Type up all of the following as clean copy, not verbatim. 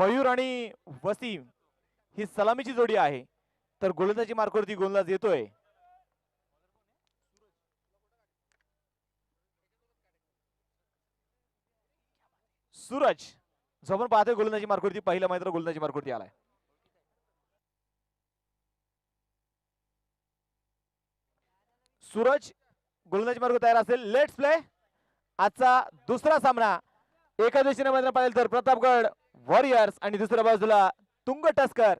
मयूर आणि वसीम ही सलामीची जोडी आहे, तर गोलंदाजी मार्कावरती गोलंदाज येतोय. सूरज जो आपण पाहतोय गोलंदाजी मार्कावरती पहिला मात्र गोलंदाजी मार्कावरती आलाय. सूरज गोलंदाजी मार्ग तयार असेल. Let's play. आजचा दुसरा सामना एका दिशेने मैदान पाहिलं तर प्रतापगड वॉरियर्स आणि दुसऱ्या बाजूला तुंग टस्कर.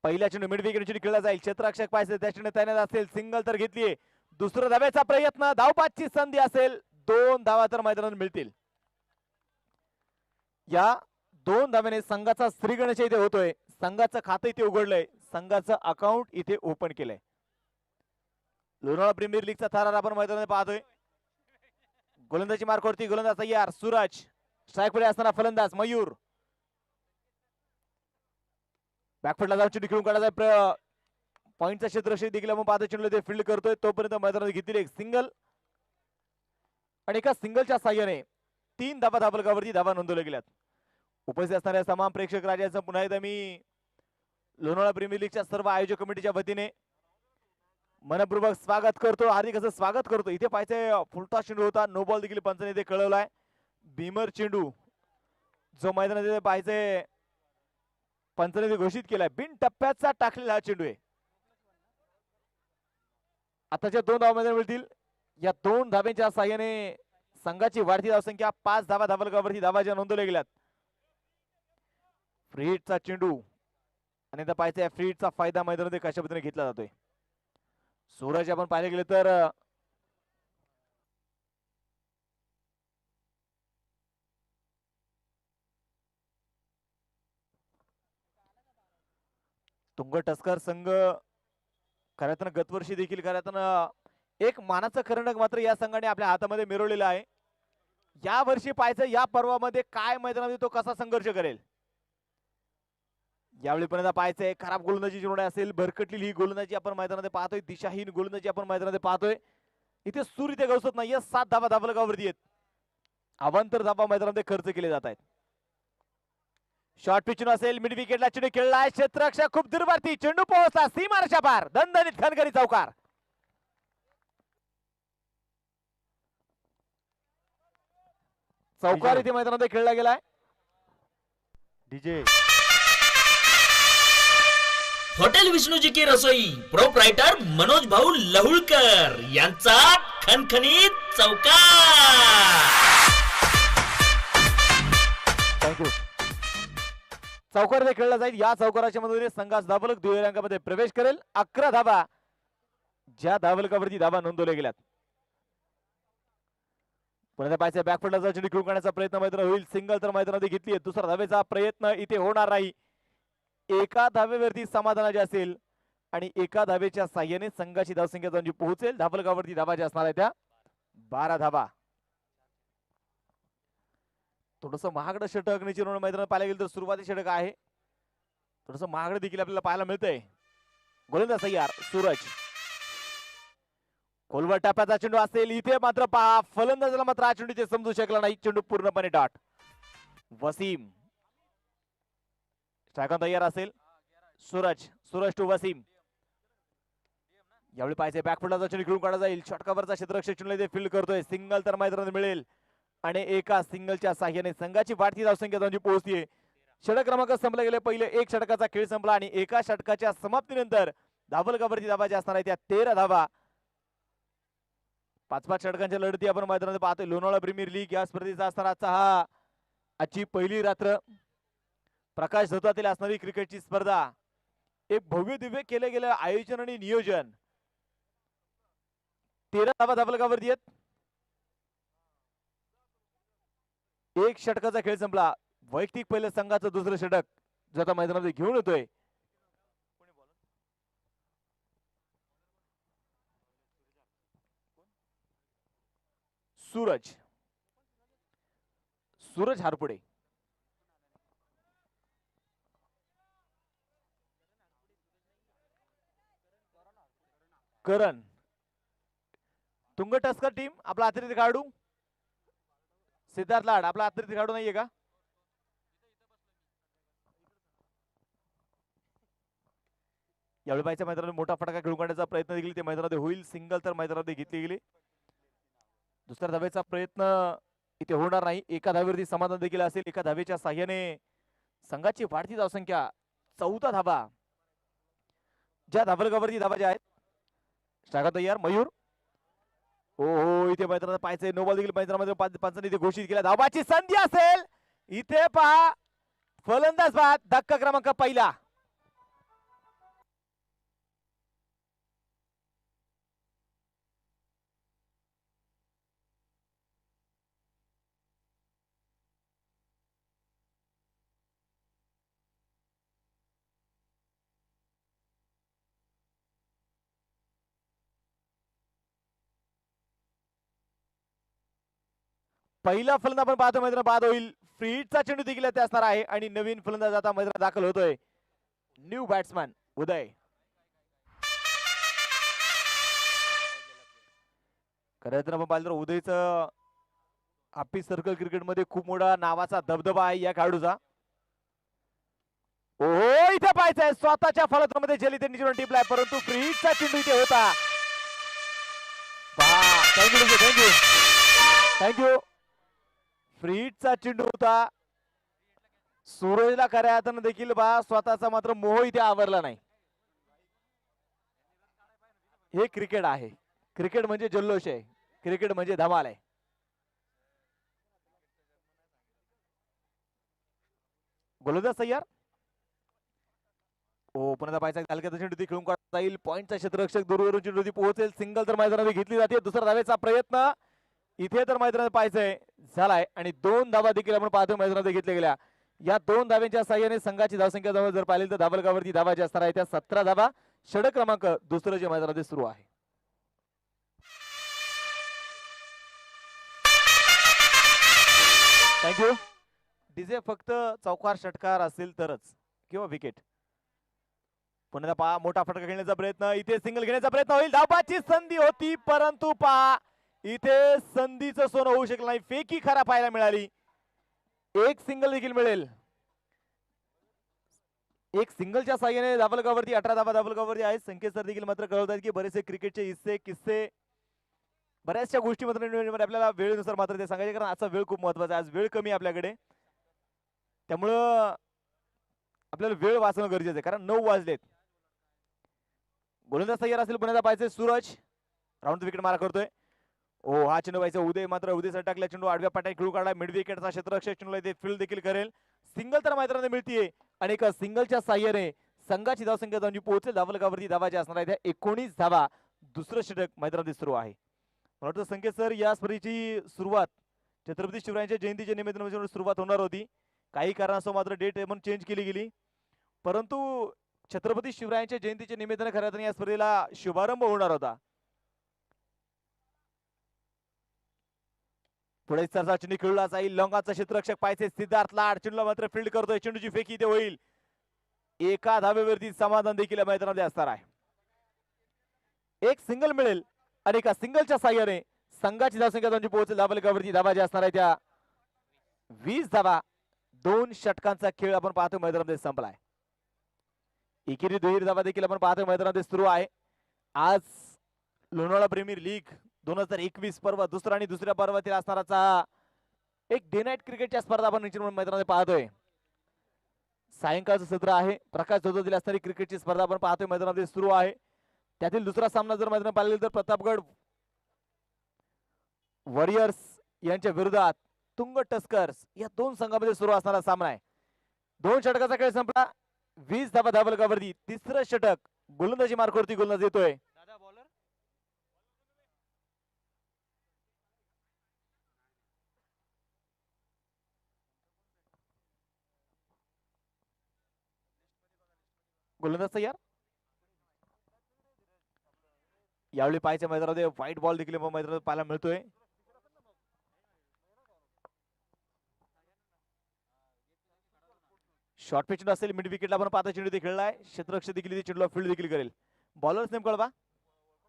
पहिल्या चेंडू मिड विकेट चेंडू खेळला जाईल. क्षेत्ररक्षक पाहिजे त्या चेंडू तैनात असेल. सिंगल तर घेतलीये. दुसऱ्या धाब्याचा प्रयत्न. धावपाचची संधी असेल. 2 धावा तर मैदानात मिळतील. या 2 धाव्याने संघाचा श्रीगणेश इथे होतोय. संघाचं खातं इथे उघडलंय. संघाचं अकाउंट इथे ओपन केलंय. लोणावळा प्रीमियर लीगचा थरार आपण मैदानात पाहतोय. गोलंदाजी मार्कावरती गोलंदाज तयार. सूरज स्ट्राईक पुढे असताना फलंदाज मयूर. बॅकफुटला जाऊन चेंडू खेळून काढायचा. पॉइंटचा क्षेत्ररक्षक देखील आपण पाहतो चेंडू ते फील्ड करतोय. तोपर्यंत मैदानात घेतली एक सिंगल आणि एका सिंगलच्या साह्याने 3 धावा धाबलगावरती धावा नोंदवल्या गेल्यात. उपस्थित असणाऱ्या तमाम प्रेक्षक राजांचं पुन्हा एकदा मी लोणावळा प्रीमियर लीगच्या सर्व आयोजक कमिटीच्या वतीने मनपूर्वक स्वागत करतो. हार्दिक असं स्वागत करतो. इथे पाहिजे फुलटा चेंडू होता. नो बॉल देखील पंचाने इथे कळवलाय. भीमर चेंडू जो मैदानात पाहिजे पंचाने घोषित केलाय. बिन टप्प्याचा टाकलेला हा चेंडू आहे. आताच्या 2 धावा मैदान मिळतील. या 2 धाब्यांच्या साह्याने संघाची वाढती धावसंख्या 5 धावा धाबलगावरती धावा ज्या नोंदवल्या गेल्यात. फ्रीटचा चेंडू आणि आता पाहिजे फ्रीटचा फायदा मैदानामध्ये कशा पद्धतीने घेतला जातोय. सूरज आपण पाहिले गेले तर तुंग टस्कर संघ खऱ्यातनं गतवर्षी देखील खऱ्यातनं एक मानाचं करंडक मात्र या संघाने आपल्या हातामध्ये मिरवलेला आहे. या वर्षी पाहायचं या पर्वामध्ये काय मैदानामध्ये तो कसा संघर्ष करेल. यावेळी पर्यंत पाहायचंय खराब गोलंदाजी जोडणी असेल. भरकटलेली ही गोलंदाजी आपण मैदानामध्ये पाहतोय. दिशाहीन गोलंदाजी आपण मैदानामध्ये पाहतोय. इथे सूर इथे गवसत नाहीये. 7 धावा धाबलगावरती आहेत. अवांतर धावा मैदानामध्ये खर्च केले जात आहेत. शॉर्ट पिचून असेल. मिड विकेटला चेंडू खेळलाय. क्षेत्ररक्षक खूप दूरवरती. चेंडू पोहोचला सीमारेषा पार. दणदणीत खणखणी चौकार. चौकार इथे मैदानामध्ये खेळला गेलाय. डीजे हॉटेल विष्णुजी की रसोई प्रोप्रायटर मनोज भाऊ लहुळकर यांचा खणखणीत चौकार. थँक्यू. चौकार खेळला जाईल. या चौकाराच्या मदतीने संघास धाबलक दुहेरी प्रवेश करेल. 11 धावा ज्या धाबलकावरती धावा नोंदवल्या गेल्यात. पुन्हा पाहिजे बॅकफुटला जाऊन चेंडू खेळून काढण्याचा प्रयत्न मैदानात होईल. सिंगल तर मैदानामध्ये घेतली. दुसरा धावेचा प्रयत्न इथे होणार नाही. एका धावेवरती समाधानाचे असेल आणि एका धावेच्या साह्याने संघाची धावसंख्या जाऊन पोहोचेल. धाबलगावरती धावा ज्या असणार आहे त्या 12 धावा. थोडस महागडं षटक निश्चित मैदानात पाहायला गेलं तर सुरुवाती षटक आहे. थोडस महागडं देखील आपल्याला पाहायला मिळतंय. गोलंदाज तयार सूरज. खोलवर टप्प्याचा चेंडू असेल. इथे मात्र पहा फलंदाजाला मात्र हा चेंडू ते समजू शकला नाही. चेंडू पूर्णपणे डॉट. वसीम स्ट्रायकॉन तयार असेल. सूरज टू वसीम. यावेळी पाहिजे बॅकफुटला चेंडू खेळून काढला जाईल. षटकावरचा क्षेत्ररक्षक चेंडू इथे फील्ड करतोय. सिंगल तर मैदानात मिळेल आणि एका सिंगलच्या साह्याने संघाची वाढती धावसंख्या जाऊन पोहोचतीये. षटक क्रमांक संपला गेले. पहिले एक षटकाचा खेळ संपला आणि एका षटकाच्या समाप्तीनंतर धाबलगावरती धावा ज्या असणार आहे त्या 13 धावा. 5-5 षटकांच्या लढती आपण मैदानात पाहतोय. लोणावळा प्रीमियर लीग या स्पर्धेचा असणारा आजची पहिली रात्र. प्रकाश धोतातील असणारी क्रिकेटची स्पर्धा. एक भव्य दिव्य केले गेलं आयोजन आणि नियोजन. 13 धावा धाबलगावरती आहेत. एक षटकाचा खेळ संपला. वैयक्तिक पहिलं संघाचं दुसरं षटक जो आता मैदानामध्ये घेऊन येतोय. सूरज हारपुडे. करण. तुंग टस्कर टीम आपला अतिरिक्त खेळाडू सिद्धार्थ लाड आपला अतिरिक्त खेळाडू नाहीये का. यावेळी पाहायच्या मैदानात मोठा फटका खेळून काढण्याचा प्रयत्न देखील ते मैदानामध्ये होईल. सिंगल तर मैदानामध्ये घेतली गेली. दुसऱ्या धावेचा प्रयत्न इथे होणार नाही. एका धावेवरती समाधान देखील असेल. एका धावेच्या साह्याने संघाची वाढती धावसंख्या 14 धावा. ज्या धावलगावरती धावा ज्या आहेत स्ट्रायकर तयार मयूर. हो इथे मैदानात पाहायचंय. नो बॉल देखील मैदानामध्ये पंचांनी इथे घोषित केला. धावाची संधी असेल इथे पहा. फलंदाज बाद धक्का क्रमांक पहिला. पहिला फलंदाज आपण पाहतो मैदानात बाद होईल. फ्रीडचा चेंडू देखील ते असणार आहे आणि नवीन फलंदाज आता मैदानात दाखल होतोय. न्यू बॅट्समॅन उदय. खरं तर आपण पाहिलं तर उदयचं हापी सर्कल क्रिकेटमध्ये खूप मोठा नावाचा दबदबा आहे या खेळाडूचा. ओहो इथे पाहायचंय स्वतःच्या फलंदाजामध्ये जली त्यांनी चेंडू टिपलाय परंतु फ्रीडचा चेंडू इथे होता. Thank you thank you thank you. फ्रीडचा चेंडू होता. सूरजला खऱ्या हाताने देखील स्वतःचा मात्र मोह इथे आवरला नाही. हे क्रिकेट आहे. क्रिकेट म्हणजे जल्लोष आहे. क्रिकेट म्हणजे धमाल आहे. गोलंदाज तयार. ओ पुन्हा पाहायचा हलक्याचा चेंडू खेळून काढता येईल. पॉईंटचा क्षेत्ररक्षक दूरवरून चेंडू पोहोचेल. सिंगल तर मैदानात घेतली जाते. दुसरा धावेचा प्रयत्न इथे तर मैदानात पाहायचंय झालाय आणि 2 धावा देखील आपण पाहतो मैदानात घेतल्या गेल्या. या 2 धाव्यांच्या साह्याने संघाची धावसंख्या जर पाहिली तर धावलगावरती धावा ज्या असणार आहे त्या 17 धावा. षटक क्रमांक दुसरं जे मैदानात सुरू आहे. थँक्यू. डीजे फक्त चौकार षटकार असेल तरच किंवा विकेट. पुन्हा पहा मोठा फटका खेळण्याचा प्रयत्न. इथे सिंगल घेण्याचा प्रयत्न होईल. धावाची संधी होती परंतु पहा इथे संधीचं सोनं होऊ शकलं नाही. फेकी खरा पाहायला मिळाली. एक सिंगल देखील मिळेल. एक सिंगलच्या साह्याने धावलगावरती 18 धावा धावलगावरती आहेत. संकेत सर देखील मात्र कळवतात की बरेचसे क्रिकेटचे हिस्से किस्से बऱ्याचशा गोष्टी मात्र आपल्याला वेळेनुसार मात्र ते सांगायचे कारण आजचा वेळ खूप महत्वाचा आहे. आज वेळ कमी आपल्याकडे त्यामुळं आपल्याला वेळ वाचणं गरजेचं आहे कारण 9 वाजलेत. गोलंदाज तयार असेल पुण्याचा पाहिजे. सूरज राऊंड विकेट मारा करतोय. ओ हा चेंडू व्हायचा उदय मात्र उदयसाठी टाकला चेंडू आडव्या पाट्या खेळू काढला. मिड विकेटचा क्षेत्ररक्षक चेंडूला इथे फील्ड देखील करेल. सिंगल तर मैदानात मिळतीये आणि एका सिंगलच्या साह्याने संघाची धावसंख्या जाऊन पोहोचेल. धावलगावरती धावा ज्या असणार आहेत 19 धावा. दुसरं षटक मैदानात सुरू आहे. मला वाटतं संकेत सर या स्पर्धेची सुरुवात छत्रपती शिवरायांच्या जयंतीच्या निमित्ताने सुरुवात होणार होती. काही कारणास्तव मात्र डेट पण चेंज केली गेली परंतु छत्रपती शिवरायांच्या जयंतीच्या निमित्ताने खऱ्या अर्थाने या स्पर्धेला शुभारंभ होणार होता. पुढे सरचा चेंडू खेळला जाईल. लॉंगाचा क्षेत्ररक्षक पाहिजे सिद्धार्थ लाड. चेंडूला मात्र फील्ड करतोय. चेंडूची फेकी इथे होईल. एका धावेवरती समाधान देखील मैदानामध्ये असणार आहे. एक सिंगल मिळेल आणि एका सिंगलच्या साह्याने संघाची धावसंख्या दोनची पोहोचेल. धावलगावरती धावा ज्या असणार आहे त्या 20 धावा. 2 षटकांचा खेळ आपण पाहतो मैदानामध्ये संपलाय. एकेरी दुहेरी धावा देखील आपण पाहतो मैदानामध्ये सुरू आहे. आज लोणावळा प्रीमियर लीग 2021 पर्व दुसरा आणि दुसऱ्या पर्वातील असणाराचा एक डे नाईट क्रिकेटच्या स्पर्धा आपण मैदानामध्ये पाहतोय. सायंकाळचं सत्र आहे. प्रकाश धोधोतील असणारी क्रिकेटची स्पर्धा आपण पाहतोय मैदानामध्ये सुरू आहे. त्यातील दुसरा सामना जर मैदानात पाहिला तर प्रतापगड वॉरियर्स यांच्या विरोधात तुंग टस्कर्स या 2 संघांमध्ये सुरू असणारा सामना आहे. 2 षटकाचा खेळ संपला. 20 धावा धावलगावरती. तिसरं षटक गोलंदाजी मार्कवरती गोलंदाज येतोय. गोलंदाज तयार. यावेळी पाहायच्या मैदानामध्ये व्हाईट बॉल देखील मैदानात पाहायला मिळतोय. शॉर्ट पिच असेल. मिड विकेटला आपण पाहता चेंडू खेळलाय. क्षेत्ररक्षक देखील चेंडूला फील्ड देखील करेल. बॉलर्स नेम कळवा.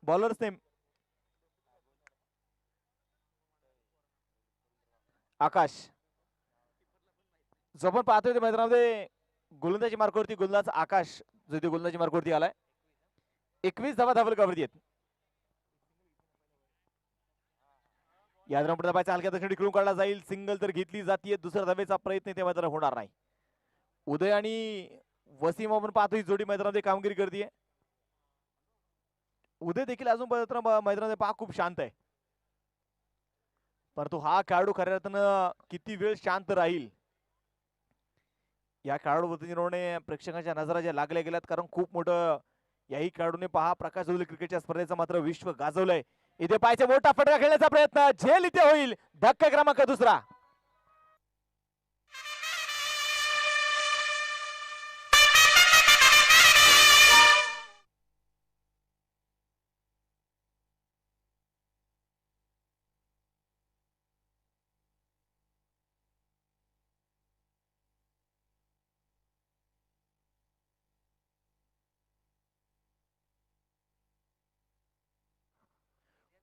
बॉलर्स नेम आकाश. जो आपण पाहतोय मैदानामध्ये गोलंदाजी मार्कवरती गोलंदाज आकाश जो इथे गोलंदाजी मार्कवरती आलाय. 21 धावा धावलकावरती आहेत. या धावपट्टीचा पायचा हलक्या दक्षिणी खेळून काढला जाईल. सिंगल तर घेतली जाते. दुसऱ्या धावेचा प्रयत्न ते मात्र होणार नाही. उदय आणि वसीम आपण पाहतो ही जोडी मैदानामध्ये कामगिरी करते. उदय देखील अजून मैदानामध्ये पहा खूप शांत आहे, परंतु हा खेळाडू खऱ्या अर्थानं किती वेळ शांत राहील या खेळाडूने प्रेक्षकांच्या नजरा ज्या लागल्या गेल्यात. कारण खूप मोठं याही खेळाडूने पहा प्रकाश जोली क्रिकेटच्या स्पर्धेचं मात्र विश्व गाजवलंय. इथे पायचा मोठा फटका खेळण्याचा प्रयत्न, झेल इथे होईल. धक्का क्रमांक दुसरा.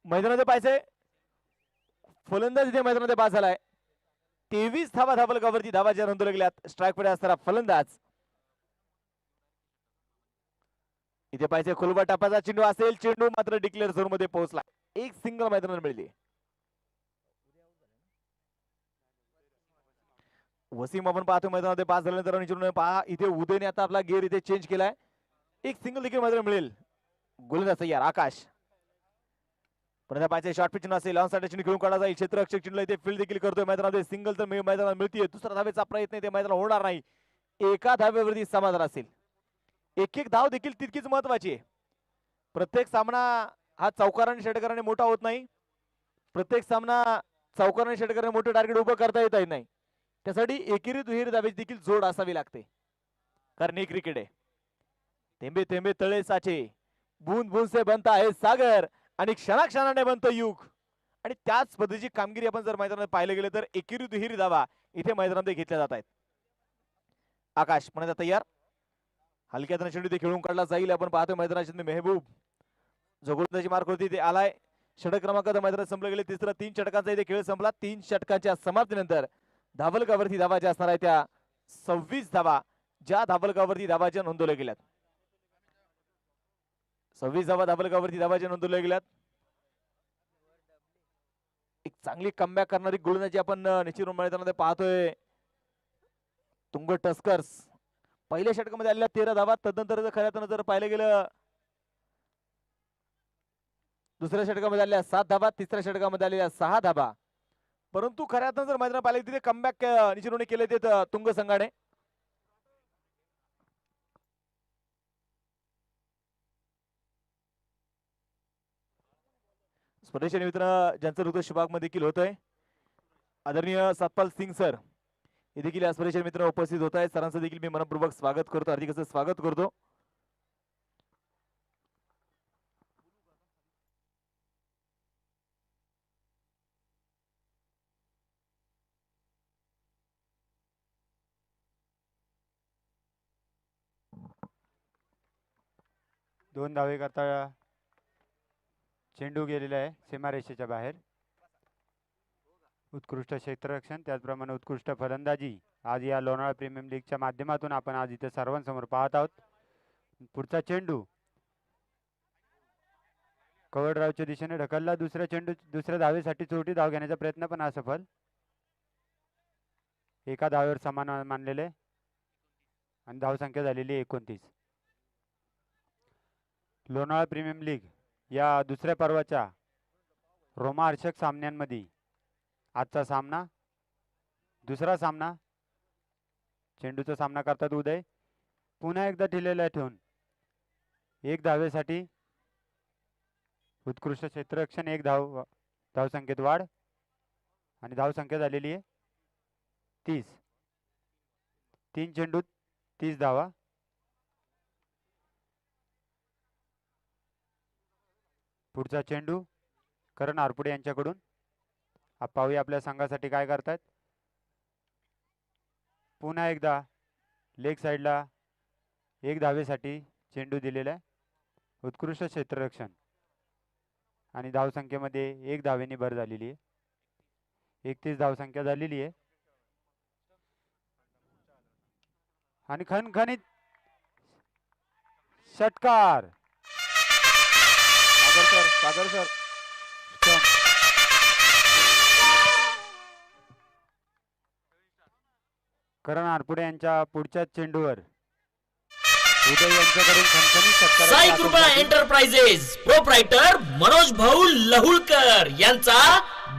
मैदानामध्ये पाहिजे फलंदाज इथे मैदानामध्ये बाद झालाय. 23 धावा धावलकावरती धावा ज्या नोंदवल्या गेल्यात. स्ट्राईक मध्ये असणारा फलंदाज. इथे पाहिजे खुलबा टप्प्याचा चेंडू असेल. चेंडू मात्र डिक्लेअर झोन मध्ये पोहोचला. एक सिंगल मैदानात मिळली. वसीम आपण पाहतो मैदानामध्ये पास झाल्यानंतर पहा इथे उदयने आता आपला गेअर इथे चेंज केलाय. एक सिंगल देखील मैदानात मिळेल. गोलंदाज तयार आकाश. परंतु पाहिजे शॉर्ट पिच असेल. ऑन साइड खेळून काढला जाईल. क्षेत्ररक्षक चिन्ह इथे फील्ड देखील करतोय. मैदानामध्ये सिंगल तर मैदानात मिळतीये. दुसरा धावेचा प्रयत्न इथे मैदानात होणार नाही. एका धावेवरती समाधान असेल. एक एक धाव देखील तितकीच महत्वाची आहे. प्रत्येक सामना हा चौकाराने षटकाराने मोठा होत नाही. प्रत्येक सामना चौकाराने षटकाराने मोठे टार्गेट उभं करता येत नाही. त्यासाठी एकेरी दुहेरी धावेची देखील जोड असावी लागते. कारण हे क्रिकेट आहे. थेंबे थेंबे तळे साचे, बूंद बूंद से बनता है सागर आणि क्षणाक्षणाने बनतो युग. आणि त्याच पद्धतीची कामगिरी आपण जर मैदानात पाहिलं गेलं तर एकेरी दुहेरी धावा इथे मैदानामध्ये घेतल्या जात आहेत. आकाश म्हणत तयार. हलक्या चेंडू ते खेळून काढला जाईल. आपण पाहतोय मैदानाची मेहबूब जो गोलंदाजी मार्क होती ते आलाय. षटक क्रमांक मैदानात संपले गेले. तिसरा 3 षटकांचा इथे खेळ संपला. 3 षटकांच्या समाप्तीनंतर धावलकावरती धावा ज्या असणार आहेत त्या 26 धावा ज्या धावलकावरती धावाच्या नोंदवल्या गेल्यात. 26 धावा धावलकावरती धावाच्या नोंदवल्या गेल्यात. एक चांगली कमबॅक करणारी गोलंदाजी आपण निश्चित मैदानामध्ये पाहतोय. तुंग टस्कर्स पहिल्या षटकामध्ये आलेल्या 13 धावा. तदनंतर खऱ्या जर पाहिलं गेलं दुसऱ्या षटकामध्ये आलेल्या 7 धावा. तिसऱ्या षटकामध्ये आलेल्या 6 धावा. परंतु खऱ्या जर मैदानात पाहिलं तिथे कमबॅक निश्चित केले ते तुंग संघाने. स्पर्धेच्या निमित्तानं ज्यांचं ऋतू शुभागमन देखील होतोय आदरणीय सतपाल सिंग सर हे देखील या स्पर्धेच्या निमित्तानं उपस्थित होत आहेत. सरांचं देखील मी मनपूर्वक स्वागत करतो. हार्दिक असं स्वागत करतो. दोन धावे करता चेंडू गेलेला आहे सीमारेषेच्या बाहेर. उत्कृष्ट क्षेत्ररक्षण त्याचप्रमाणे उत्कृष्ट फलंदाजी आज या लोणावळा प्रीमियम लीगच्या माध्यमातून आपण आज इथे सर्वांसमोर पाहत आहोत. पुढचा चेंडू कवडरावच्या दिशेने ढकलला. दुसरा चेंडू दुसऱ्या धावेसाठी चोटी धाव घेण्याचा प्रयत्न पण असफल. एका धावेवर समान मानलेले आणि धावसंख्या झालेली 29. लोणावळा प्रीमियम लीग या दुसऱ्या पर्वाच्या रोमहर्षक सामन्यांमध्ये आजचा सामना दुसरा सामना. चेंडूचा सामना करतात उदय. पुन्हा एकदा ठेलेला ठेवून एक धावेसाठी उत्कृष्ट क्षेत्ररक्षण. एक धावसंख्येत वाढ आणि धावसंख्या झालेली आहे 30. 3 चेंडूत 30 धावा. पुढचा चेंडू करण आरपुडे यांच्याकडून. पाहूया आपल्या संघासाठी काय करतात. पुन्हा एकदा लेग साइडला एक धावेसाठी चेंडू दिलेला आहे. उत्कृष्ट क्षेत्ररक्षण आणि धावसंख्येमध्ये एक धावेने भर झालेली आहे. 31 धावसंख्या झालेली आहे. आणि खणखणीत षटकार. सागर सर स्टंप. करण आरपुडे यांच्या पुढच्या चेंडूवर उदय यांच्याकडून खणखणीत साई षटकाराची कृपा आतषबाजी. एंटरप्राइजेस प्रोप्रायटर मनोज भाऊ लहुळकर यांचा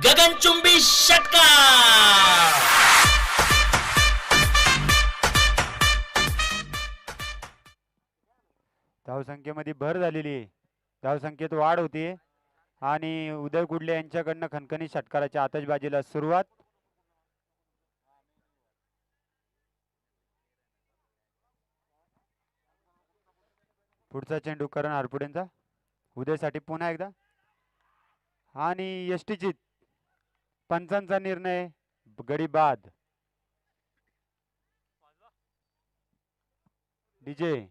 गगनचुंबी षटकार. धावसंख्येमध्ये भर झालेली आहे. धावसंख्येत वाढ होते आणि उदय कुडले यांच्याकडनं खणखणीत षटकाराच्या आतषबाजीला सुरुवात. पुढचा चेंडू करण आरपुडेंचा उदयसाठी पुन्हा एकदा आणि यष्टीचित पंचांचा निर्णय गडी बाद. डीजे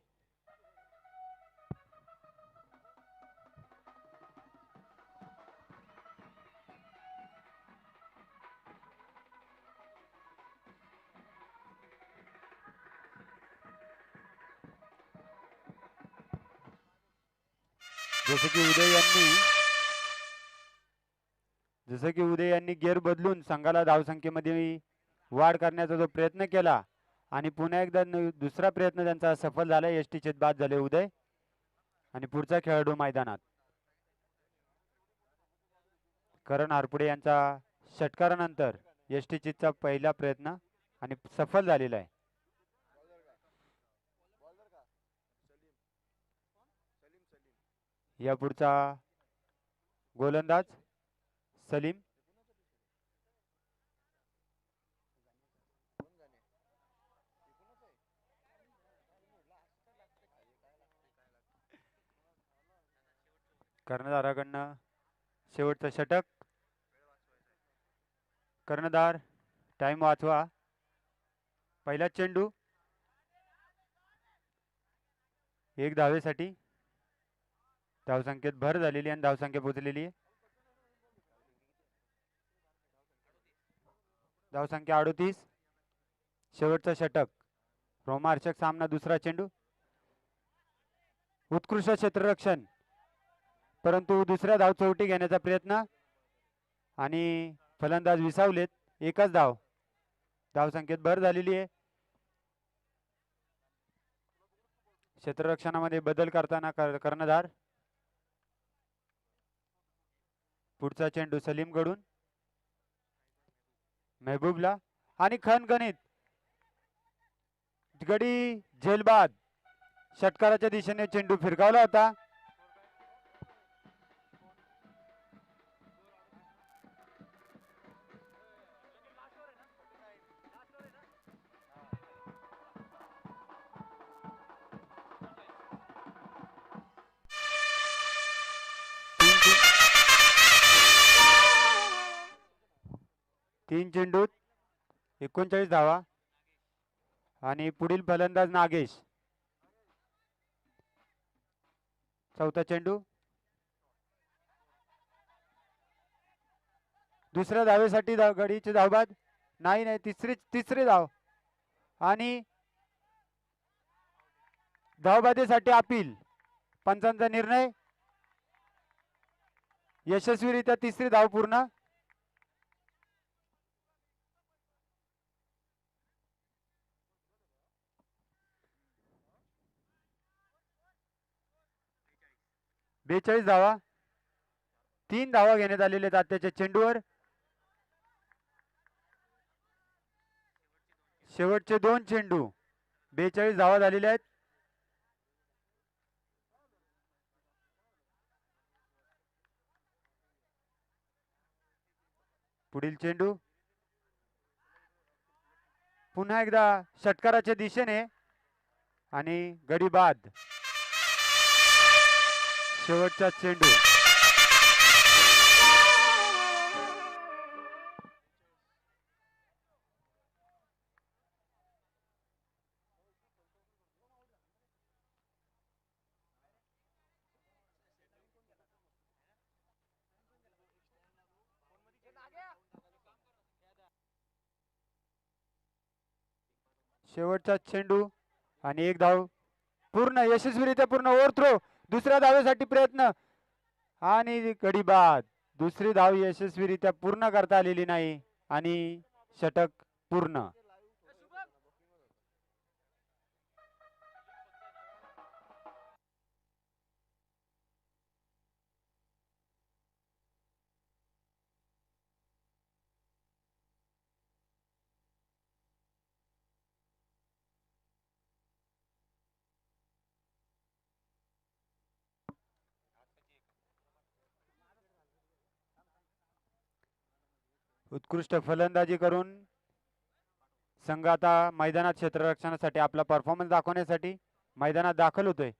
जसं की उदय यांनी गेअर बदलून संघाला धावसंख्येमध्ये वाढ करण्याचा जो प्रयत्न केला आणि पुन्हा एकदा दुसरा प्रयत्न त्यांचा सफल झाला. यष्टीचेत बाद झाले उदय आणि पुढचा खेळाडू मैदानात. करण आरपुडे यांचा षटकारानंतर यष्टीचेतचा पहिला प्रयत्न आणि सफल झालेला आहे. या पुढचा गोलंदाज सलीम. कर्णधाराकडनं शेवटचं षटक. कर्णधार टाइम वाचवा. पहिला चेंडू एक धावेसाठी. धावसंख्येत भर झालेली आणि धावसंख्या पोहोचलेली आहे. धावसंख्या 38. शेवटचं षटक. रोमांचक सामना. दुसरा चेंडू. उत्कृष्ट क्षेत्ररक्षण परंतु दुसऱ्या धाव चौटी घेण्याचा प्रयत्न आणि फलंदाज विसावलेत. एकच धाव. धावसंख्येत भर झालेली आहे. क्षेत्ररक्षणामध्ये बदल करताना कर्णधार. पुढचा चेंडू सलीम कडून मेहबूबला आणि खणखणीत गडी झेलबाद. षटकाराच्या दिशेने चेंडू फिरकावला होता. तीन चेंडूत 39 धावा आणि पुढील फलंदाज नागेश. चौथा चेंडू. दुसऱ्या धावेसाठी गडीची धावबाद नाही. तिसरी धाव आणि धावबादेसाठी अपील. पंचांचा निर्णय. यशस्वीरित्या तिसरी धाव पूर्ण. बेचाळीस धावा. 3 धावा घेण्यात आलेले आहेत आत्ताच्या चेंडूवर. शेवटचे 2 चेंडू. 42 धावा झालेल्या आहेत. पुढील चेंडू पुन्हा एकदा षटकाराच्या दिशेने आणि गडी बाद. शेवटचा चेंडू. शेवटचा चेंडू आणि एक धाव पूर्ण. यशस्वीरित्या पूर्ण. Over throw. दुसऱ्या धावेसाठी प्रयत्न आणि गडी बाद. दुसरी धाव यशस्वीरित्या पूर्ण करता आलेली नाही आणि षटक पूर्ण. उत्कृष्ट फलंदाजी करून संघ आता मैदानात क्षेत्ररक्षणासाठी आपला परफॉर्मन्स दाखवण्यासाठी मैदानात दाखल होतोय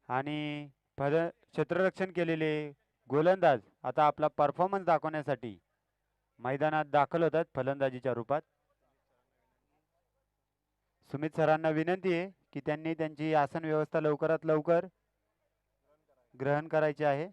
आणि क्षेत्ररक्षण केलेले गोलंदाज आता आपला परफॉर्मन्स दाखवण्यासाठी मैदानात दाखल होतात फलंदाजीच्या रूपात. सुमित सरांना विनंती आहे की त्यांनी त्यांची आसन व्यवस्था लवकरात लवकर ग्रहण करायची आहे.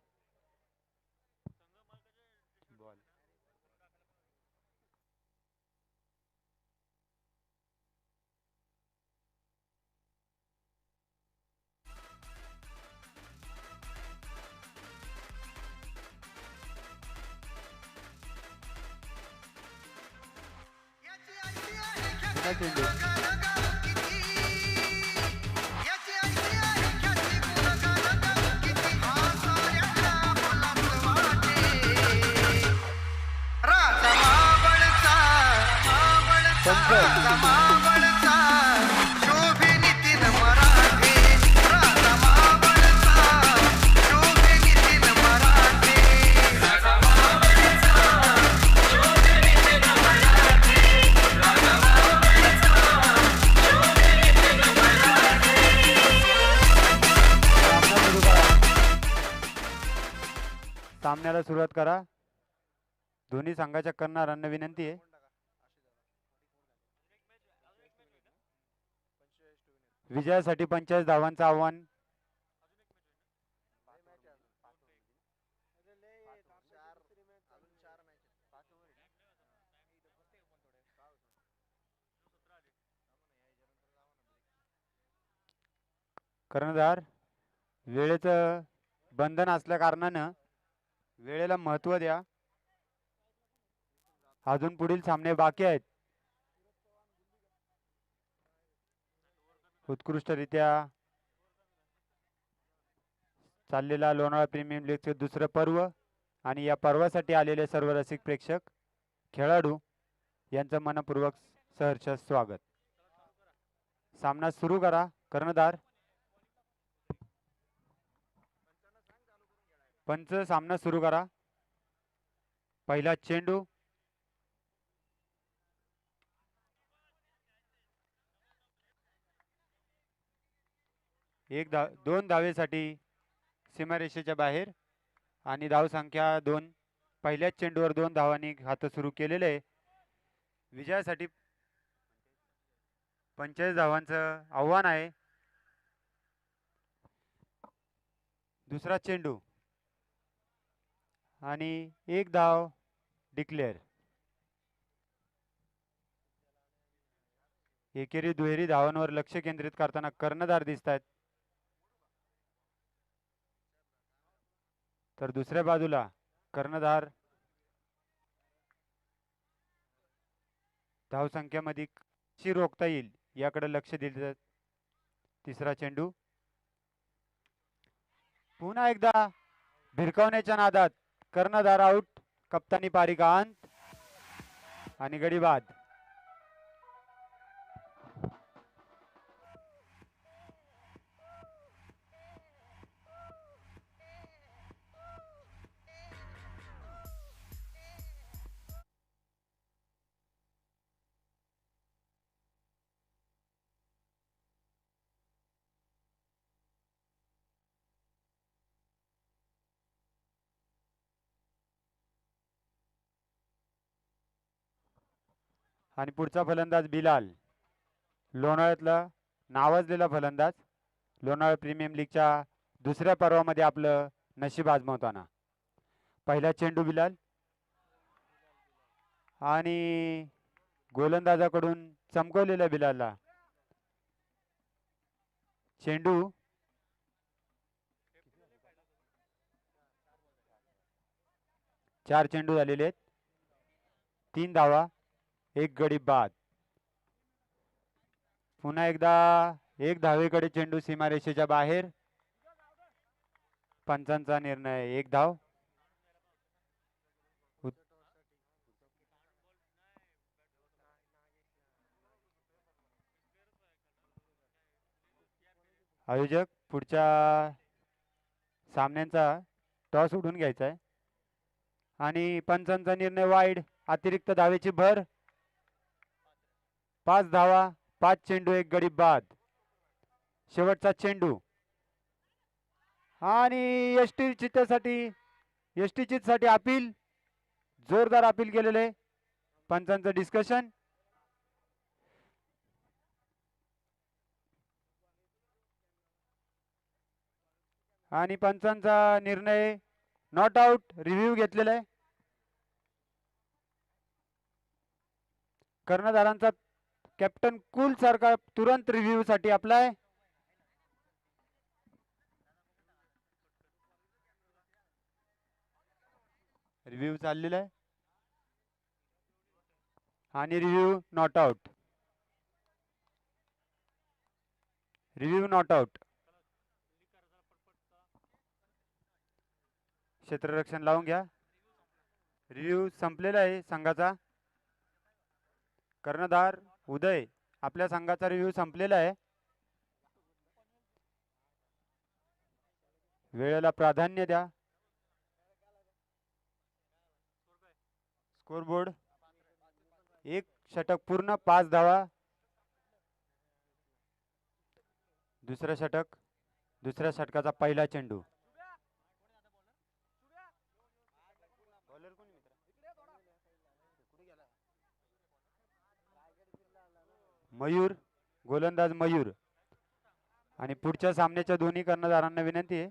पुन्हा चेंडू. सामन्याला सुरुवात करा. दोन्ही संघाच्या करणाऱ्यांना विनंती आहे. विजयासाठी 45 धावांचं आव्हान. कर्णधार वेळेचं बंधन असल्या कारणानं वेळेला महत्त्व द्या. अजून पुढील सामने बाकी आहेत. उत्कृष्टरित्या चाललेला लोणावळा प्रीमियम लीगचे दुसरं पर्व आणि या पर्वासाठी आलेले सर्व रसिक प्रेक्षक खेळाडू यांचं मनपूर्वक सहर्ष स्वागत. सामना सुरू करा. कर्णधार पंच सामना सुरू करा. पहिला चेंडू. दोन धावेसाठी सीमारेषेच्या बाहेर आणि धाव संख्या 2. पहिल्याच चेंडूवर 2 धावांनी खातं सुरू केलेले आहे. विजयासाठी 45 धावांचं आव्हान आहे. दुसरा चेंडू आणि 1 धाव डिक्लेअर. एकेरी दुहेरी धावांवर लक्ष केंद्रित करताना कर्णधार दिसत आहेत. तर दुसऱ्या बाजूला कर्णधार धावसंख्येमध्ये कशी रोखता येईल याकडे लक्ष दिले. तिसरा चेंडू. पुन्हा एकदा भिरकावण्याच्या नादात कर्णधार आउट. कप्तानी पारी का अंत आणि गडी बाद. आणि पुढचा फलंदाज बिलाल. लोणावळ्यातला नावाजलेला फलंदाज. लोणावळा प्रीमियम लीगच्या दुसऱ्या पर्वामध्ये आपलं नशीब आजमावताना. पहिला चेंडू बिलाल आणि गोलंदाजाकडून चमकवलेल्या बिलालला चेंडू 4 चेंडू झालेले आहेत. 3 धावा, 1 गडी बाद. पुन्हा एकदा 1 धावेकडे चेंडू सीमारेषेच्या बाहेर. पंचांचा निर्णय 1 धाव. आयोजक पुढच्या सामन्यांचा टॉस उडून घ्यायचा आहे आणि पंचांचा निर्णय वाईड. अतिरिक्त धावेची भर. 5 धावा, 5 चेंडू, 1 गडी बाद. शेवटचा चेंडू आणि एसटी चितसाठी अपील. जोरदार अपील केलेले. पंचांचं डिस्कशन. आणि पंचांचा निर्णय नॉट आउट. रिव्ह्यू घेतलेला आहे. कर्णधारांचा कॅप्टन कुल सारखा तुरंत रिव्ह्यू साठी अप्लाय. रिव्ह्यू चाललेला आहे आणि review not out. Review not out. क्षेत्ररक्षण लावून घ्या. रिव्ह्यू संपलेला आहे संघाचा. कर्णधार उदय, आपल्या संघाचा रिव्ह्यू संपलेला आहे. वेळेला प्राधान्य द्या. स्कोरबोर्ड 1 षटक पूर्ण, 5 धावा. दुसरं षटक, दुसऱ्या षटकाचा पहिला चेंडू. मयूर, गोलंदाज मयूर. आणि पुढच्या सामन्याच्या दोन्ही कर्णधारांना विनंती आहे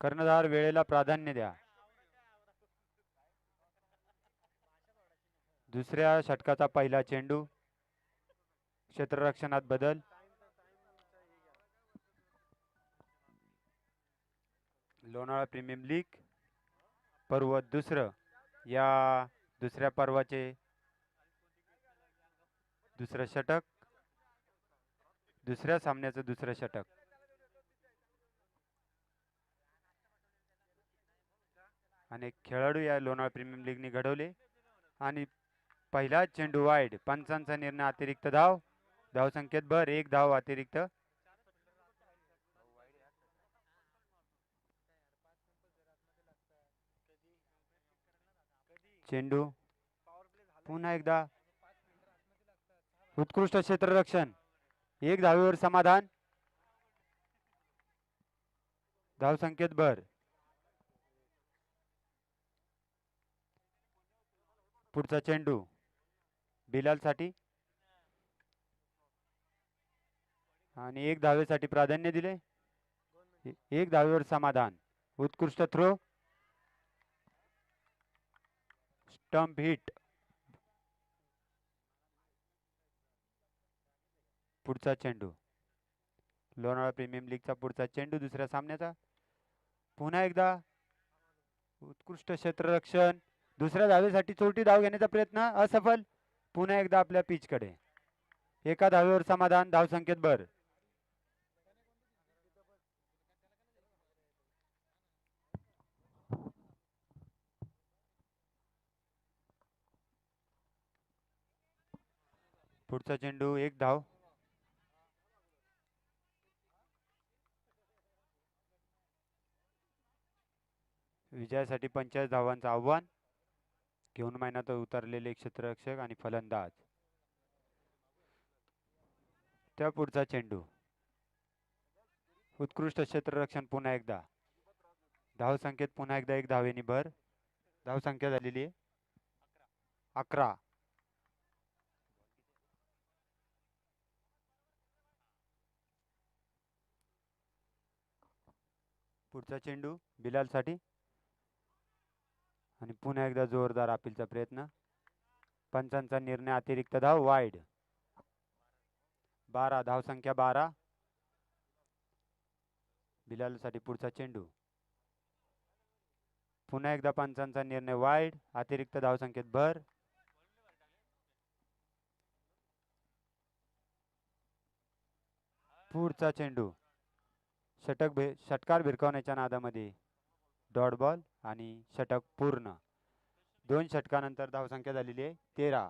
कर्णधार वेळेला प्राधान्य द्या. दुसऱ्या षटकाचा पहिला चेंडू. क्षेत्ररक्षणात बदल. लोणावळा प्रीमियम लीग पर्व दुसरं. या दुसऱ्या पर्वाचे दुसरं षटक, दुसऱ्या सामन्याचं दुसरं षटक. अनेक खेळाडू या लोणावळा प्रीमियम लीगने घडवले आणि पहिला चेंडू वाईड. पंचांचा निर्णय अतिरिक्त धाव. धावसंख्येत भर, 1 धाव अतिरिक्त. चेंडू पुन्हा एकदा. उत्कृष्ट क्षेत्ररक्षण. 1 धावेवर समाधान. धावसंख्येत भर. पुढचा चेंडू बिलाल साठी आणि 1 धावेसाठी प्राधान्य दिले. 1 धावेवर समाधान. उत्कृष्ट थ्रो. Stump hit. पुढचा चेंडू. लोणावळा प्रीमियम लीगचा पुढचा चेंडू दुसऱ्या सामन्याचा. पुन्हा एकदा उत्कृष्ट क्षेत्ररक्षण. दुसऱ्या धावेसाठी चोरटी धाव घेण्याचा प्रयत्न असफल. पुन्हा एकदा आपल्या पिचकडे. 1 धावेवर समाधान. धावसंख्येत भर. पुढचा चेंडू 1 धाव. विजयासाठी 45 धावांचं आव्हान घेऊन मैदानात उतरलेले क्षेत्ररक्षक आणि फलंदाज. त्या पुढचा चेंडू. उत्कृष्ट क्षेत्ररक्षण पुन्हा एकदा. धावसंख्येत पुन्हा एकदा 1 धावेनी भर. धावसंख्या झालेली आहे 11. पुढचा चेंडू बिलाल साठी आणि पुन्हा एकदा जोरदार अपीलचा प्रयत्न. पंचांचा निर्णय अतिरिक्त धाव वाईड. 12 धावसंख्या 12. बिलालसाठी पुढचा चेंडू. पुन्हा एकदा पंचांचा निर्णय वाईड. अतिरिक्त धावसंख्येत भर. पुढचा चेंडू. षटकार भिरकावण्याच्या नादामध्ये डॉट बॉल आणि षटक पूर्ण. 2 षटकानंतर धावसंख्या झालेली आहे 13.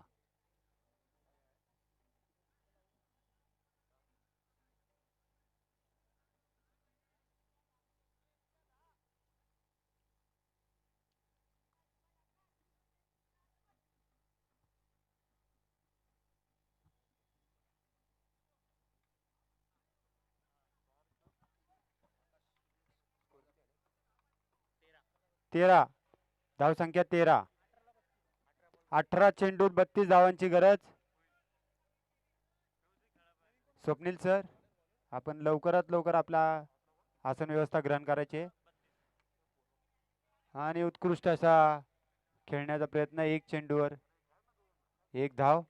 धावसंख्या 13. 18 चेंडूत 32 धावांची गरज. स्वप्नील सर, आपण लवकरात लवकर आपला आसन व्यवस्था ग्रहण करायची आणि उत्कृष्ट असा खेळण्याचा प्रयत्न. 1 चेंडूवर 1 धाव.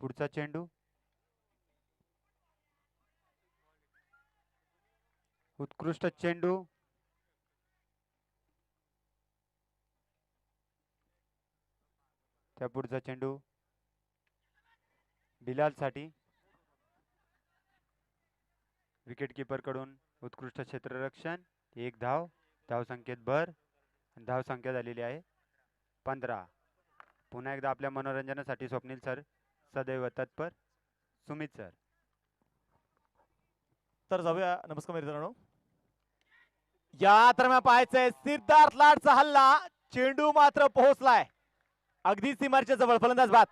पुढचा चेंडू. उत्कृष्ट चेंडू. त्या पुढचा चेंडू बिलालसाठी. विकेटकीपर कडून उत्कृष्ट क्षेत्ररक्षण. 1 धाव. धावसंख्येत भर. धावसंख्या झालेली आहे 15. पुन्हा एकदा आपल्या मनोरंजनासाठी स्वप्नील सर सदैव तत्पर. सुमित सर. तर जाऊया. नमस्कार मित्रांनो. या दरम्यान पाहायचंय सिद्धार्थ लाडचा हल्ला. चेंडू मात्र पोहोचलाय अगदी सीमारच्या जवळ. फलंदाज बाद.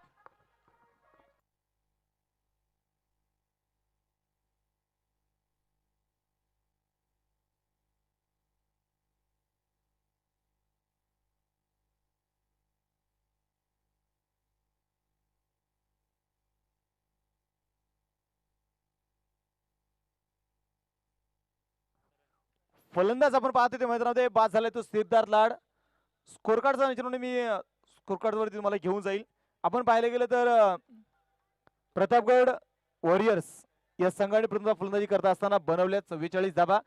फलंदाज आपण पाहतो ते मैदानामध्ये बाद झालाय तो सिद्धार्थ लाड. स्कोर कार्डचा विचारून मी स्कोर कार्ड वरती तुम्हाला घेऊन जाईल. आपण पाहायला गेलं तर प्रतापगड वॉरियर्स या संघाने प्रथम फलंदाजी करत असताना बनवल्या 44 धाबा.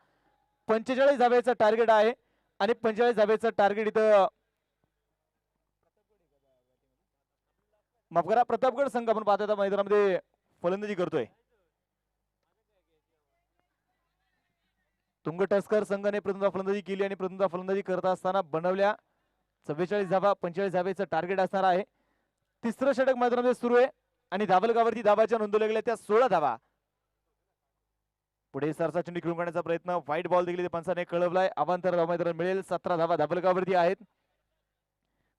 45 धाब्याचं टार्गेट आहे आणि 45 धाब्याचं टार्गेट इथं माफ करा प्रतापगड संघ आपण पाहतो मैदानामध्ये फलंदाजी करतोय. तुंग टस्कर संघाने प्रथमदा फलंदाजी केली आणि प्रथमदा फलंदाजी करत असताना बनवल्या 44 धाबा. 45 धाब्याचं टार्गेट असणार आहे. तिसरं षटक मैदानामध्ये सुरू आहे आणि धावलगावरती धाबाच्या नोंदवल्या गेल्या त्या 16 धाबा. पुढे सरसा चेंडू खेळून काढण्याचा प्रयत्न. व्हाईट बॉल देखील पंचाने कळवलाय. अवांतर धाव मैदानात मिळेल. 17 धाबा धावलगावरती आहेत.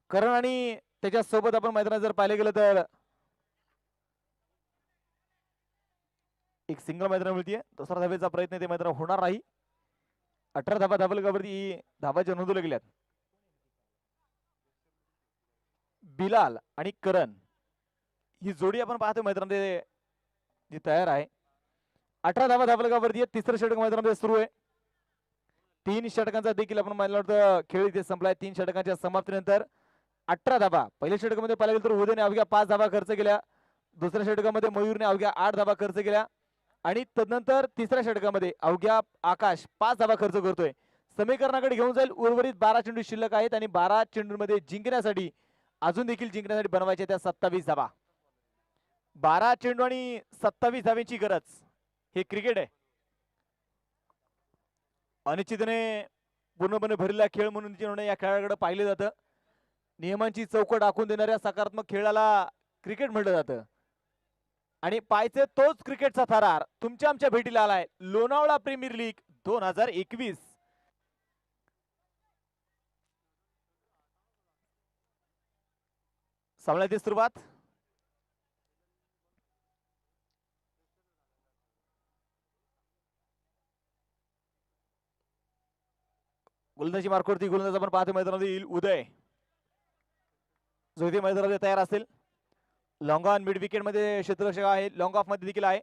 करण आणि त्याच्या सोबत आपण मैदानात जर पाहिले गेलं तर एक सिंगल मैदान मिळतीये. दुसरा धाब्याचा प्रयत्न ते मैदान होणार नाही. 18 धाबा धावलगावरती धाबाच्या नोंदवल्या गेल्यात. बिलाल आणि करण ही जोडी आपण पाहतो मैदानामध्ये जी तयार आहे. 18 धाबा धावलगावरती तिसरं षटक मैदानामध्ये सुरू आहे. 3 षटकांचा देखील आपण मैदानावर खेळ इथे संपलाय. 3 षटकांच्या समाप्तीनंतर 18 धाबा. पहिल्या षटकामध्ये पाहिलं गेलं तर उदयने अवघ्या 5 धाबा खर्च केल्या. दुसऱ्या षटकामध्ये मयूरने अवघ्या 8 धाबा खर्च केल्या आणि तदनंतर तिसऱ्या षटकामध्ये अवघ्या आकाश 5 धाबा खर्च करतोय. समीकरणाकडे घेऊन जाईल. उर्वरित 12 चेंडू शिल्लक आहेत आणि 12 चेंडूंमध्ये जिंकण्यासाठी अजून देखील जिंकण्यासाठी बनवायच्या त्या 27 धाबा. 12 चेंडू आणि 27 धाब्यांची गरज. हे क्रिकेट आहे. अनिश्चितने पूर्णपणे भरलेला खेळ म्हणून या खेळाकडे पाहिलं जातं. नियमांची चौकट आखून देणाऱ्या सकारात्मक खेळाला क्रिकेट म्हटलं जातं आणि पाहायचे तोच क्रिकेटचा थरार तुमच्या आमच्या भेटीला आलाय. Lonavala premier league 2021. सामन्याची सुरुवात. गोलंदाजी मार्कवरती गोलंदाज आपण पाहतो मैदानामध्ये येईल उदय. जो इथे मैदानामध्ये तयार असेल. लॉंग ऑन मिड विकेट मध्ये क्षेत्ररक्षक आहे. लॉंग ऑफ मध्ये देखील आहे.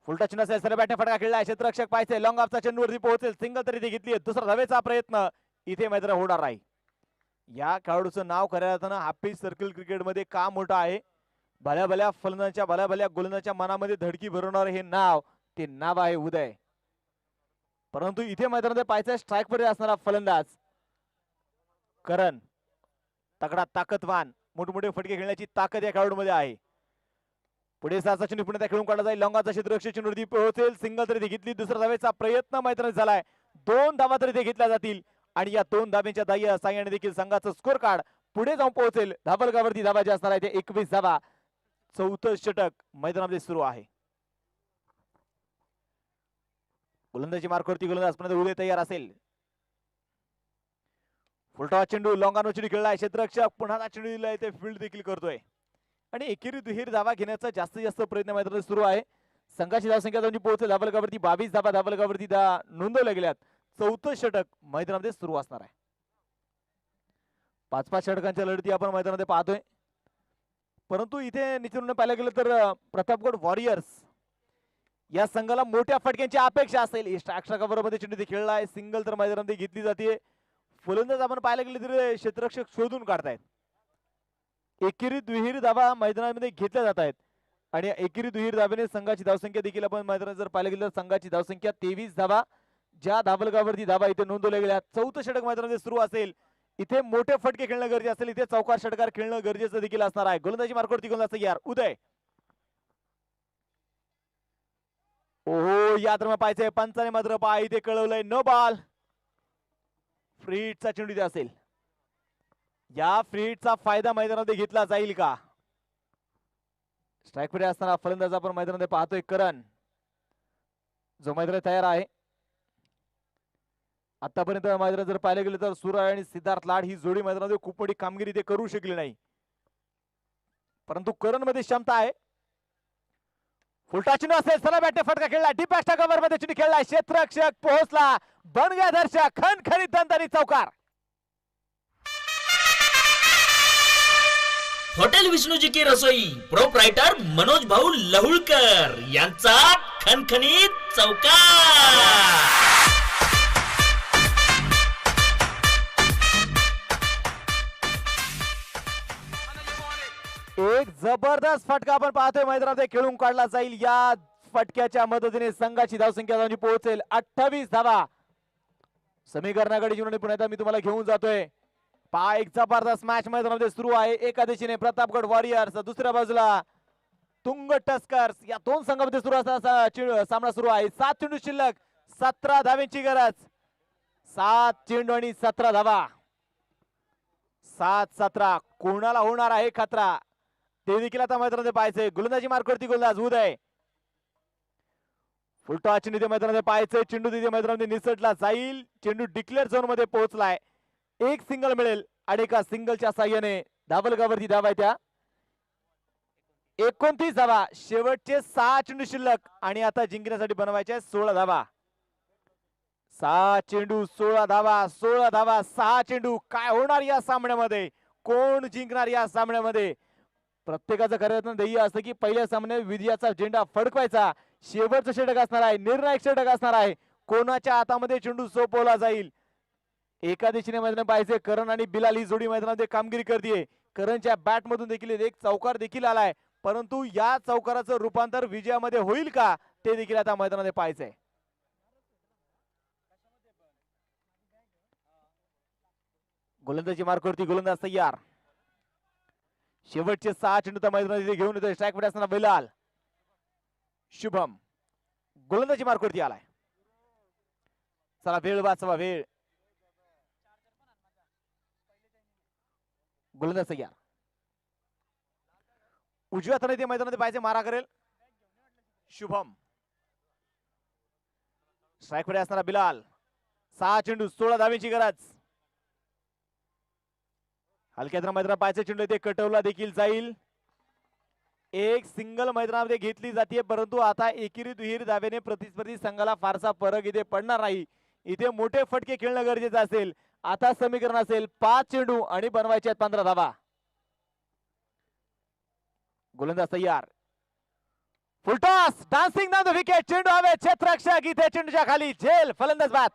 फुलटा चिन्ह असेल सर बॅटने फटका खेळला क्षेत्ररक्षक पाहिजे लॉंग ऑफचा चेंडूवरती पोहोचेल सिंगल तरी ते घेतली दुसरा धावेचा प्रयत्न इथे मात्र होणार नाही. या खेळाडूचं नाव खऱ्या अर्थानं हाफिज सर्कल क्रिकेटमध्ये का मोठं आहे. भल्या भल्या फलंदाच्या भल्या भल्या गोलंदाच्या मनामध्ये धडकी भरवणार हे नाव ते नाव आहे उदय. परंतु इथे मैदानामध्ये पाहायचं स्ट्राईक मध्ये असणारा फलंदाज करण तगडा ताकदवान मोठमोठे फटके खेळण्याची ताकद या खेळाडूमध्ये आहे. पुढे साचा चेंडू पुन्हा त्या खेळून काढला जाईल लॉंगाचा क्षेत्ररक्षक चेंडूवरती पोहोचेल सिंगल तरी ते घेतली दुसऱ्या धावेचा प्रयत्न मैदानात झालाय 2 धावा तरी ते घेतल्या जातील आणि या 2 धाब्यांच्या साह्याने देखील संघाचं स्कोर कार्ड पुढे जाऊन पोहोचेल. धाबलगावरती धावा जे असणार आहे ते 21 धावा. चौथं षटक मैदानामध्ये सुरू आहे. गोलंदाजी मार्कवरती गोलंदाज पुन्हा उदय तयार असेल. फुलटा चेंडू लॉंगानो चेंडू खेळलाय क्षेत्ररक्षक पुन्हा चेंडू दिलाय ते फील्ड देखील करतोय आणि एकेरी दुहेरी धावा घेण्याचा जास्तीत जास्त प्रयत्न मैदानात सुरू आहे. संघाची धावसंख्या जाऊन पोहोचेल धाबलगावरती 22 धावा धाबलगावरती नोंदवल्या गेल्यात. चौथं षटक मैदानामध्ये सुरू असणार आहे. 5-5 षटकांच्या लढती आपण मैदानामध्ये पाहतोय. परंतु इथे निश्चितपणे पाहायला गेलं तर प्रतापगड वॉरियर्स या संघाला मोठ्या फटक्यांची अपेक्षा असेल. मध्ये चेंडू खेळलाय सिंगल तर मैदानामध्ये घेतली जाते. फलंदाज आपण पाहायला गेले तरी क्षेत्ररक्षक शोधून काढतायत. एकेरी दुहेरी धावा मैदानामध्ये घेतल्या जात आहेत आणि एकेरी दुहेरी धावेने संघाची धावसंख्या देखील आपण मैदानात जर पाहायला गेलं तर संघाची धावसंख्या 23 धावा ज्या धाबलगावरती धावा इथे नोंदवल्या गेल्या. चौथं षटक मैदानामध्ये सुरू असेल. इथे मोठे फटके खेळणं गरजेचं असेल. इथे चौकार षटकार खेळणं गरजेचं देखील असणार आहे. गोलंदाजी मार्कवरती गोलंदाज तयार उदय. ओहो या तर पाहायचंय पंचाने मात्र पाय इथे कळवलंय नो बॉल. फ्रीटचा चेंडू इथे असेल. या फ्रीटचा फायदा मैदानामध्ये घेतला जाईल का. स्ट्राईक मध्ये असताना फलंदाज आपण मैदानामध्ये पाहतोय करण जो मैदानात तयार आहे. आतापर्यंत मैदानात जर पाहिलं गेलं तर सूर्य आणि सिद्धार्थ लाड ही जोडी मैदानामध्ये खूप मोठी कामगिरी ते करू शकली नाही. परंतु करण मध्ये क्षमता आहे. फुलटा चेंडू असेल चला बॅटने फटका खेळला डीपॅक्सच्या कव्हर मध्ये चेंडू खेळला क्षेत्ररक्षक पोहोचला बन गया दर्शक खणखणीत दणदणीत चौकार. हॉटेल विष्णुजी की रसोई प्रोप्रायटर मनोज भाऊ लहुळकर यांचा खणखणीत चौकार. एक जबरदस्त फटका आपण पाहतोय मैदानात खेळून काढला जाईल. या फटक्याच्या मदतीने संघाची धावसंख्या जाऊन पोहोचेल 28 धावा. समीकरणाकडे जीवन पुन्हा मी तुम्हाला घेऊन जातोय. एक जबरदस्त मॅच मैदानामध्ये सुरू आहे. एका दिशेने प्रतापगड वॉरियर्स दुसऱ्या बाजूला तुंग टस्कर्स या 2 संघामध्ये सुरू असताना सामना सुरू आहे. 7 चेंडू शिल्लक 17 धाव्यांची गरज. 7 चेंडू आणि 17 धावा. 7-17 कोणाला होणार आहे खतरा ते देखील आता मैदानामध्ये पाहायचंय. गोलंदाजी मार्कवरती गोलंदाज उदय. फुलटा चेंडू ते मैदानामध्ये पाहायचंय. चेंडू तिथे मैदानामध्ये निसटला जाईल. चेंडू डिक्लेअर झोन मध्ये पोहोचलाय. एक सिंगल मिळेल आणि एका सिंगलच्या साह्याने धाबलगावरती धावा त्या 29 धावा. शेवटचे 6 चेंडू शिल्लक आणि आता जिंकण्यासाठी बनवायचे 16 धावा. 6 चेंडू 16 धावा 16 धावा 6 चेंडू. काय होणार या सामन्यामध्ये कोण जिंकणार या सामन्यामध्ये. प्रत्येकाचं खरं ध्येय असतं की पहिल्या सामन्यात विजयाचा झेंडा फडकवायचा. शेवटचं षटक असणार आहे निर्णायक षटक असणार आहे. कोणाच्या हातामध्ये चेंडू सोपवला जाईल. एका दिशेने मैदान पाहायचे करण आणि बिलाल ही जोडी मैदानामध्ये कामगिरी करते. करणच्या बॅट मधून देखील एक चौकार देखील आलाय. परंतु या चौकाराचं रूपांतर विजयामध्ये होईल का ते देखील आता मैदानामध्ये पाहायचंय. गोलंदाजी मार्कवरती गोलंदाज तयार. शेवटचे 6 चेंडू तर मैदानामध्ये घेऊन येतोय. स्ट्राईक मध्ये असताना बिलाल. शुभम गोलंदाजी मार्कवरती आलाय. चला वेळ वाचवा वेळ. गोलंदाज तयार. उजव्या हाताने ते मैदानामध्ये पाहिजे मारा करेल शुभम. स्ट्राईक मध्ये असणारा बिलाल. 6 चेंडू 16 धाव्यांची गरज. हलक्या मैदानात पाहायचे चेंडू ते कटवला देखील जाईल. एक सिंगल मैदानामध्ये घेतली जाते. परंतु आता एकेरी दुहेरी धाव्याने प्रतिस्पर्धी संघाला फारसा फरक इथे पडणार नाही. इथे मोठे फटके खेळणं गरजेचं असेल. आता समीकरण असेल 5 चेंडू आणि बनवायचे 15 धावा. गोलंदाज तयार. Full toss dancing down the wicket. चेंडू हवे, क्षेत्ररक्षक इथे चेंडूच्या खाली, झेल फलंदाज बाद.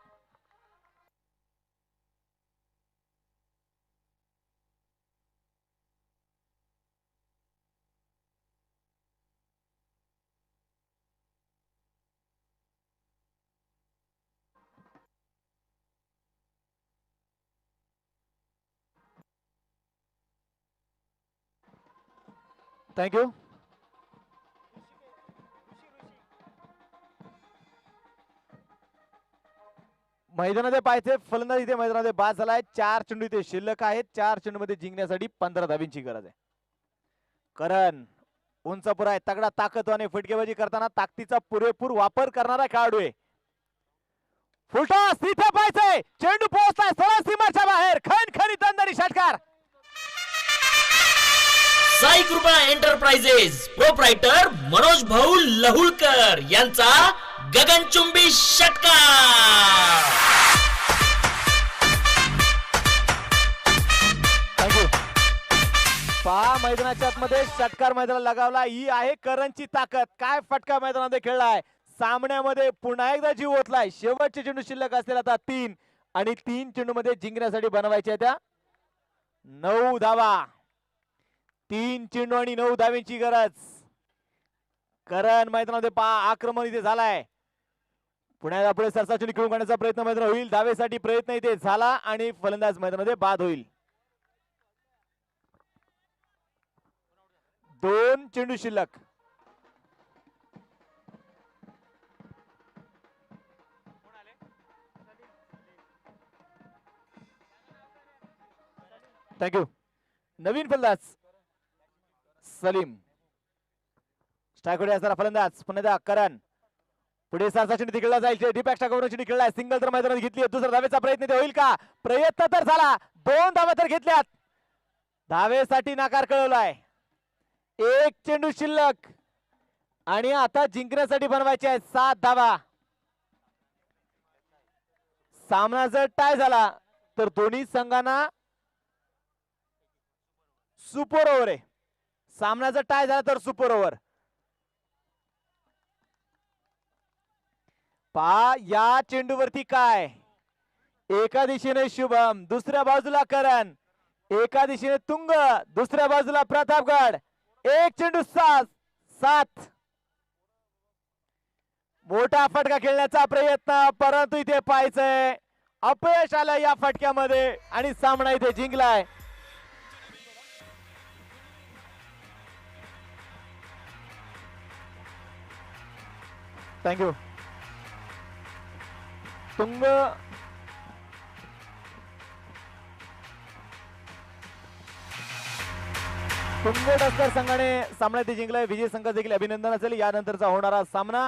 थँक्यू. मैदानामध्ये पाहायचे फलंदाज इथे मैदानामध्ये बाद झालाय. 4 चेंडू इथे शिल्लक आहेत. 4 चेंडू मध्ये जिंकण्यासाठी 15 धाबींची गरज आहे. करण उंच पुरा आहे, तगडा ताकदवाने फटकेबाजी करताना ताकदीचा पुरेपूर वापर करणारा खेळाडू आहे. फुलटॉस इथे पाहायचंय, चेंडू पोहोचलाय सरळ सीमाच्या बाहेर, खणखणीत दणदणी षटकार. साई कृपा एंटरप्राइजेस प्रोप्रायटर मनोज भाऊ लहुळकर यांचा गगनचुंबी षटकार. थँक्यू. पहा मैदानाच्या आतमध्ये षटकार मैदानाला लगावला. ही आहे करणची ताकद. काय फटका मैदानामध्ये खेळलाय. सामन्यामध्ये पुन्हा एकदा जीव ओतलाय. शेवटचे चेंडू शिल्लक असलेला आता 3 आणि 3 चेंडू मध्ये जिंकण्यासाठी बनवायच्या त्या 9 धावा. 3 चेंडू आणि 9 धाव्यांची गरज. करण मैदानामध्ये पहा आक्रमण इथे झालाय. पुण्याला पुढे सरसा चेंडू खेळून काढण्याचा प्रयत्न मैदान होईल. धावेसाठी प्रयत्न इथे झाला आणि फलंदाज मैदानामध्ये बाद होईल. 2 चेंडू शिल्लक. थँक्यू. नवीन फलंदाज सलीम. स्ट्रायकवर असणारा फलंदाज पुन्हा करण. पुढे सरसा चेंडू तिकडला जाईल. डिपॅक्ट करून चेंडू खेळलाय. सिंगल तर मैदानात घेतली. दुसरा धावेचा प्रयत्न ते होईल का. प्रयत्न तर झाला. 2 धावा तर घेतल्यात. धावेसाठी नकार कळवलाय. 1 चेंडू शिल्लक आणि आता जिंकण्यासाठी बनवायचे आहेत 7 धावा. सामना जर टाय झाला तर दोन्ही संघांना सुपर ओव्हर आहे. सामना जर टाय झाला तर सुपर ओव्हर. पहा या चेंडूवरती काय. एका दिशेने शुभम, दुसऱ्या बाजूला करण, एका दिशेने तुंग, दुसऱ्या बाजूला प्रतापगड. 1 चेंडू 7. मोठा फटका खेळण्याचा प्रयत्न, परंतु इथे पाहायचंय अपयश आलं या फटक्यामध्ये आणि सामना इथे जिंकलाय. थँक्यू. तुंग तुंग डस्कर संघाने सामना इथे जिंकलाय. विजय संघ देखील अभिनंदन असेल. यानंतरचा होणारा सामना